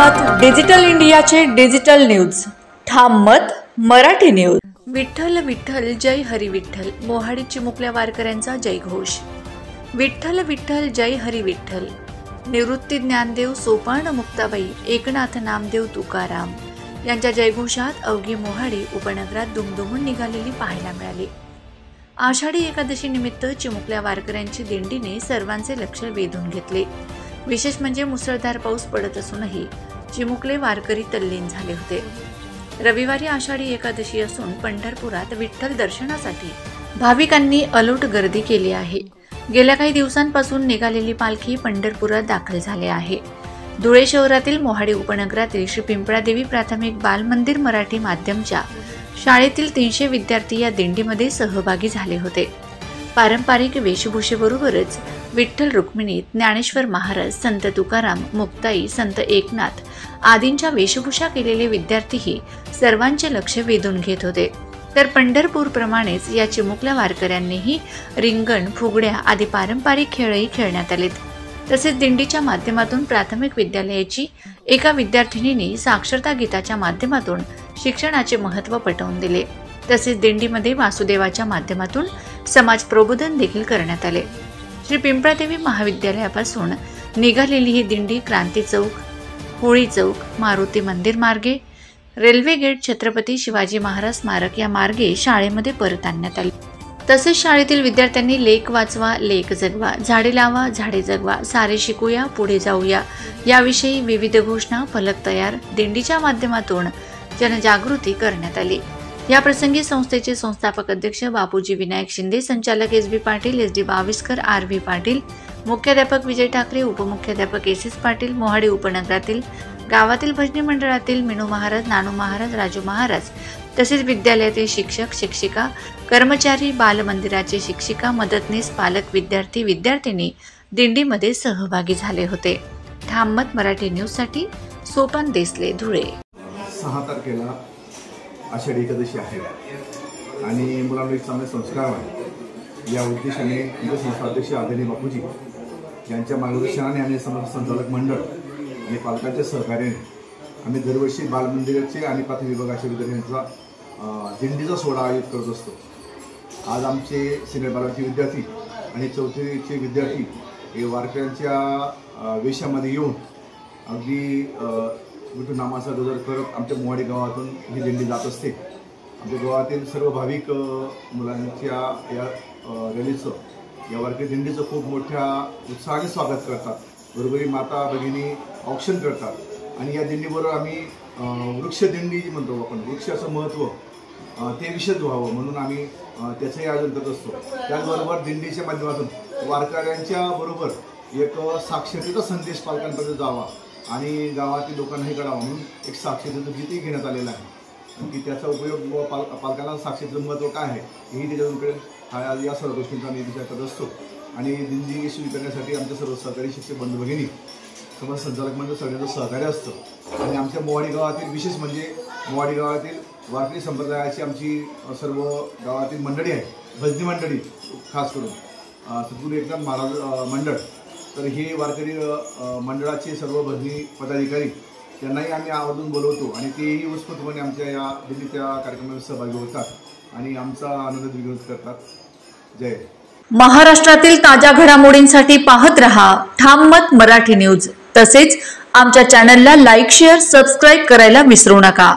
आहात डिजिटल इंडियाचे digital news. ठाम मत मराठी न्यूज। विठ्ठल विठ्ठल जय हरी विठ्ठल, मोहाडी चिमुकल्या वारकऱ्यांचा जयघोष। विठ्ठल विठ्ठल जय हरी विठ्ठल, निवृत्ती ज्ञानदेव सोपान मुक्ताबाई एकनाथ नामदेव तुकाराम यांच्या जयघोषात अवघी मोहाडी उपनगरात दुमदुमून निघालेली पाहायला मिळाली। आषाढी एकादशी निमित्त चिमुकल्या वारकऱ्यांची दिंडीने सर्वांचे लक्ष वेधून घेतले। विशेष म्हणजे मुसळधार पाऊस पडत असूनही चिमुकले वारकरी तल्लीन झाले होते। रविवारी आषाढी एकादशी असून पंढरपुरात विठ्ठल दर्शनासाठी भाविकांनी अलोट गर्दी केली आहे। गेल्या काही दिवसांपासून निघालेली पालखी पंढरपुरात दाखल झाली आहे। धुळे शहरातील मोहाडी उपनगरातील श्री पिंपळादेवी प्राथमिक बाल मंदिर मराठी माध्यमच्या शाळेतील 300 विद्यार्थी या दिंडीमध्ये सहभागी झाले होते। पारंपरिक वेशभूषेबरोबरच विठ्ठल रुक्मिणी, ज्ञानेश्वर महाराज, संत तुकाराम, मुक्ताई, संत एकनाथ आदींच्या वेशभूषा केलेले विद्यार्थीही सर्वांचे लक्ष वेधून घेत होते। तर पंढरपूर प्रमाणेच या चिमुकल्या वारकऱ्यांनीही रिंगण, फुगड्या आदी पारंपरिक खेळही खेळण्यात आलेत। तसेच दिंडीच्या माध्यमातून प्राथमिक विद्यालयाची एका विद्यार्थिनीने साक्षरता गीताच्या माध्यमातून शिक्षणाचे महत्त्व पटवून दिले। तसेच दिंडीमध्ये वासुदेवाच्या माध्यमातून समाज प्रबोधन देखील करण्यात आले। श्री पिंपळादेवी महाविद्यालयापासून निघालेली ही दिंडी क्रांती चौक, होळी चौक, मारुती मंदिर मार्गे, रेल्वे गेट, छत्रपती शिवाजी महाराज स्मारक या मार्गे शाळेमध्ये परत आणण्यात आली। तसेच शाळेतील विद्यार्थ्यांनी लेख वाचवा, लेख जगवा, झाडे लावा, झाडे जगवा, सारे शिकूया, पुढे जाऊया याविषयी विविध घोषणा फलक तयार दिंडीच्या माध्यमातून जनजागृती करण्यात आली। या प्रसंगी संस्थेचे संस्थापक अध्यक्ष बापूजी विनायक शिंदे, संचालक S B. Patil, S D. Baviskar, R V. Patil, मुख्याध्यापक विजय ठाकरे, उपमुख्याध्यापक एस.एस. पाटील, मोहाडी उपनगरातील गावातील भजनी मंडळातील मिनू महाराज, नानू महाराज, राजू महाराज तसेच विद्यालयातील शिक्षक, शिक्षिका, कर्मचारी, बालमंदिराचे शिक्षिका, मदतनीस, पालक, विद्यार्थी, विद्यार्थिनी दिंडीमध्ये सहभागी झाले होते। ठाम मत मराठी न्यूजसाठी सोपान देसले, धुळे। 6 तारखेला आषाढी एकादशी आहे आणि मुलांना एक चांगले संस्कार आहे या उद्देशाने आमचे संस्थाध्यक्ष आदरणीय बापूजी यांच्या मार्गदर्शनाने आणि समस्त संचालक मंडळ आणि पालकांच्या सहकार्याने आम्ही दरवर्षी बालमंदिराचे आणि प्राथमिक विभागाच्या विद्यार्थ्यांचा दिंडीचा सोहळा आयोजित करत असतो। आज आमचे सिनियर बालाचे विद्यार्थी आणि चौथीचे विद्यार्थी हे वारकऱ्यांच्या वेशामध्ये येऊन अगदी विठू नामाचा गजर करत आमच्या मोहाडी गावातून ही दिंडी जात असते। आमच्या गावातील सर्व भाविक मुलांच्या या रॅलीचं, या वारकरी दिंडीचं खूप मोठ्या उत्साहाने स्वागत करतात। बरोबरी माता भगिनी औक्षण करतात आणि या दिंडीबरोबर आम्ही वृक्षदिंडी म्हणतो आपण, वृक्षाचं महत्त्व ते विशेष व्हावं म्हणून आम्ही त्याचंही आयोजन करत असतो। त्याचबरोबर दिंडीच्या माध्यमातून वारकऱ्यांच्या बरोबर एक साक्षरतेचा संदेश पालकांपर्यंत जावा आणि गावातील लोकांनाही कळावा म्हणून एक साक्षरतेचं गीतही घेण्यात आलेलं आहे की त्याचा उपयोग पालकांना साक्षरतेचं महत्त्व काय आहे हेही त्याच्याकडे या सर्व गोष्टींचा आम्ही विचार करत असतो। आणि दिंडी सुरू करण्यासाठी आमच्या सर्व सहकारी शिक्षक बंधू भगिनी, समज संचालक मंडळ सगळ्यांचं सहकार्य असतं। आणि आमच्या मोहाडी गावातील विशेष म्हणजे मोहाडी गावातील वारकरी संप्रदायाची आमची सर्व गावातील मंडळी आहे, भजनी मंडळी खास करून सद्गुरू एकनाथ महाराज मंडळ, तर हे वारकरी मंडळाचे सर्व भजनी पदाधिकारी त्यांनाही आम्ही आवर्जून बोलवतो आणि तेही उत्स्फूर्तपणे आमच्या या दिंडीच्या कार्यक्रमात सहभागी होतात आणि आमचा आनंद द्विगुणित करतात। जय महाराष्ट्रातील ताज्या घडामोडींसाठी पाहत रहा ठाम मत मराठी न्यूज। तसेच आमच्या चॅनलला लाईक, शेअर, सबस्क्राईब करायला विसरू नका।